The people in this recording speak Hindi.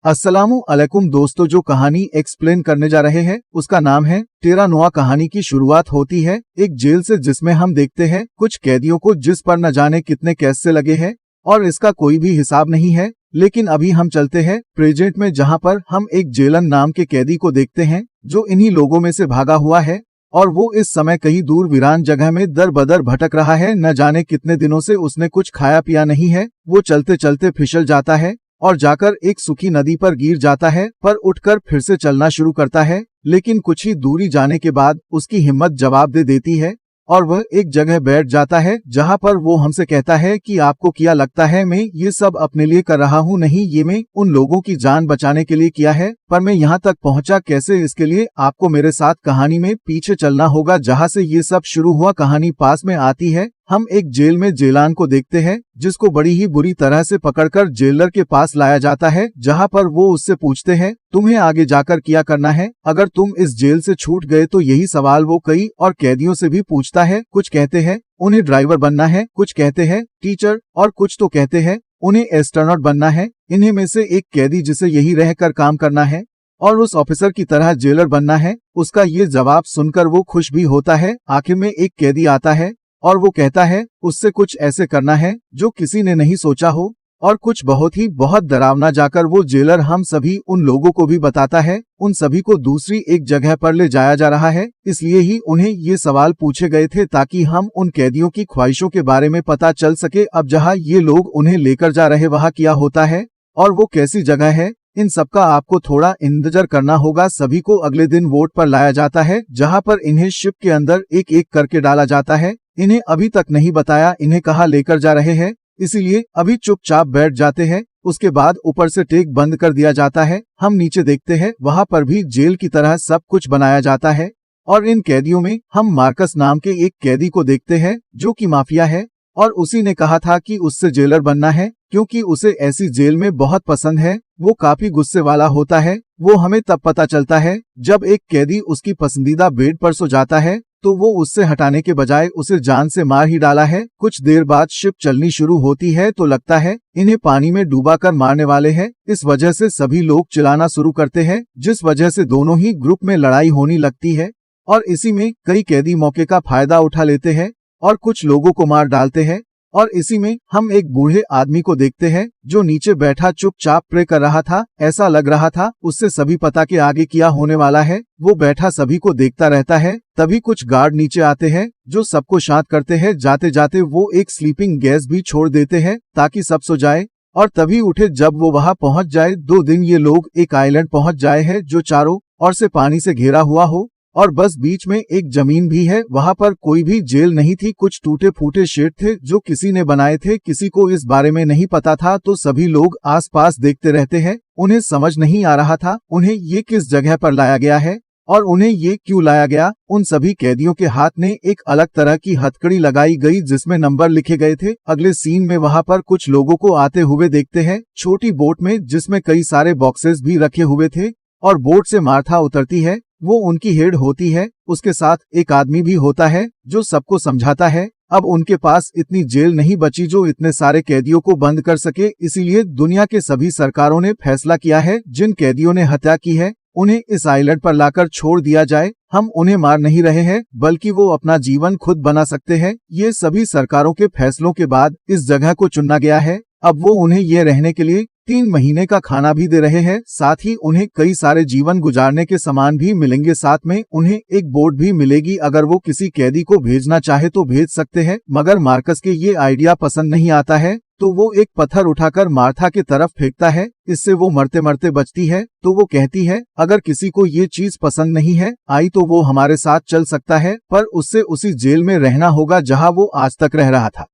अस्सलामु अलैकुम दोस्तों, जो कहानी एक्सप्लेन करने जा रहे हैं उसका नाम है टेरा नोआ। कहानी की शुरुआत होती है एक जेल से, जिसमें हम देखते हैं कुछ कैदियों को जिस पर न जाने कितने केस से लगे हैं और इसका कोई भी हिसाब नहीं है। लेकिन अभी हम चलते हैं प्रेजेंट में, जहां पर हम एक जेलन नाम के कैदी को देखते हैं जो इन्हीं लोगों में से भागा हुआ है और वो इस समय कहीं दूर वीरान जगह में दर बदर भटक रहा है। न जाने कितने दिनों से उसने कुछ खाया पिया नहीं है। वो चलते चलते फिसल जाता है और जाकर एक सूखी नदी पर गिर जाता है, पर उठकर फिर से चलना शुरू करता है। लेकिन कुछ ही दूरी जाने के बाद उसकी हिम्मत जवाब दे देती है और वह एक जगह बैठ जाता है, जहां पर वो हमसे कहता है कि आपको क्या लगता है मैं ये सब अपने लिए कर रहा हूँ? नहीं, ये मैं उन लोगों की जान बचाने के लिए किया है। पर मैं यहाँ तक पहुँचा कैसे, इसके लिए आपको मेरे साथ कहानी में पीछे चलना होगा, जहाँ से ये सब शुरू हुआ। कहानी पास में आती है, हम एक जेल में जेलान को देखते हैं जिसको बड़ी ही बुरी तरह से पकड़कर जेलर के पास लाया जाता है, जहां पर वो उससे पूछते हैं तुम्हें आगे जाकर क्या करना है, अगर तुम इस जेल से छूट गए तो। यही सवाल वो कई और कैदियों से भी पूछता है। कुछ कहते हैं उन्हें ड्राइवर बनना है, कुछ कहते हैं टीचर और कुछ तो कहते हैं उन्हें एस्ट्रोनॉट बनना है। इन्हीं में से एक कैदी जिसे यही रहकर काम करना है और उस ऑफिसर की तरह जेलर बनना है, उसका ये जवाब सुनकर वो खुश भी होता है। आखिर में एक कैदी आता है और वो कहता है उससे कुछ ऐसे करना है जो किसी ने नहीं सोचा हो और कुछ बहुत डरावना। जाकर वो जेलर हम सभी उन लोगों को भी बताता है। उन सभी को दूसरी एक जगह पर ले जाया जा रहा है, इसलिए ही उन्हें ये सवाल पूछे गए थे ताकि हम उन कैदियों की ख्वाहिशों के बारे में पता चल सके। अब जहाँ ये लोग उन्हें लेकर जा रहे वहाँ क्या होता है और वो कैसी जगह है, इन सबका आपको थोड़ा इंतजार करना होगा। सभी को अगले दिन वोट पर लाया जाता है, जहाँ पर इन्हें शिप के अंदर एक एक करके डाला जाता है। इन्हें अभी तक नहीं बताया इन्हें कहाँ लेकर जा रहे हैं, इसीलिए अभी चुपचाप बैठ जाते हैं। उसके बाद ऊपर से टेक बंद कर दिया जाता है। हम नीचे देखते हैं, वहाँ पर भी जेल की तरह सब कुछ बनाया जाता है और इन कैदियों में हम मार्कस नाम के एक कैदी को देखते हैं जो कि माफिया है और उसी ने कहा था कि उससे जेलर बनना है क्योंकि उसे ऐसी जेल में बहुत पसंद है। वो काफी गुस्से वाला होता है। वो हमें तब पता चलता है जब एक कैदी उसकी पसंदीदा बेड पर सो जाता है तो वो उससे हटाने के बजाय उसे जान से मार ही डाला है। कुछ देर बाद शिप चलनी शुरू होती है तो लगता है इन्हें पानी में डूबा कर मारने वाले हैं। इस वजह से सभी लोग चिल्लाना शुरू करते हैं, जिस वजह से दोनों ही ग्रुप में लड़ाई होने लगती है और इसी में कई कैदी मौके का फायदा उठा लेते हैं और कुछ लोगों को मार डालते हैं। और इसी में हम एक बूढ़े आदमी को देखते हैं जो नीचे बैठा चुपचाप प्रे कर रहा था। ऐसा लग रहा था उससे सभी पता के आगे क्या होने वाला है। वो बैठा सभी को देखता रहता है। तभी कुछ गार्ड नीचे आते हैं जो सबको शांत करते हैं। जाते जाते वो एक स्लीपिंग गैस भी छोड़ देते हैं ताकि सब सो जाए और तभी उठे जब वो वहाँ पहुँच जाए। 2 दिन ये लोग एक आइलैंड पहुँच जाए हैं जो चारों ओर से पानी से घेरा हुआ हो और बस बीच में एक जमीन भी है। वहाँ पर कोई भी जेल नहीं थी, कुछ टूटे फूटे शेड थे जो किसी ने बनाए थे। किसी को इस बारे में नहीं पता था तो सभी लोग आसपास देखते रहते हैं। उन्हें समझ नहीं आ रहा था उन्हें ये किस जगह पर लाया गया है और उन्हें ये क्यों लाया गया। उन सभी कैदियों के हाथ में एक अलग तरह की हथकड़ी लगाई गई जिसमें नंबर लिखे गए थे। अगले सीन में वहाँ पर कुछ लोगों को आते हुए देखते हैं छोटी बोट में, जिसमें कई सारे बॉक्सेस भी रखे हुए थे और बोट से मार्था उतरती है। वो उनकी हेड होती है। उसके साथ एक आदमी भी होता है जो सबको समझाता है। अब उनके पास इतनी जेल नहीं बची जो इतने सारे कैदियों को बंद कर सके, इसीलिए दुनिया के सभी सरकारों ने फैसला किया है जिन कैदियों ने हत्या की है उन्हें इस आइलैंड पर लाकर छोड़ दिया जाए। हम उन्हें मार नहीं रहे हैं बल्कि वो अपना जीवन खुद बना सकते हैं। ये सभी सरकारों के फैसलों के बाद इस जगह को चुना गया है। अब वो उन्हें ये रहने के लिए 3 महीने का खाना भी दे रहे हैं, साथ ही उन्हें कई सारे जीवन गुजारने के सामान भी मिलेंगे। साथ में उन्हें एक बोट भी मिलेगी, अगर वो किसी कैदी को भेजना चाहे तो भेज सकते हैं। मगर मार्कस के ये आइडिया पसंद नहीं आता है तो वो एक पत्थर उठाकर मार्था की तरफ फेंकता है। इससे वो मरते मरते बचती है। तो वो कहती है अगर किसी को ये चीज पसंद नहीं है आई तो वो हमारे साथ चल सकता है, पर उससे उसी जेल में रहना होगा जहाँ वो आज तक रह रहा था।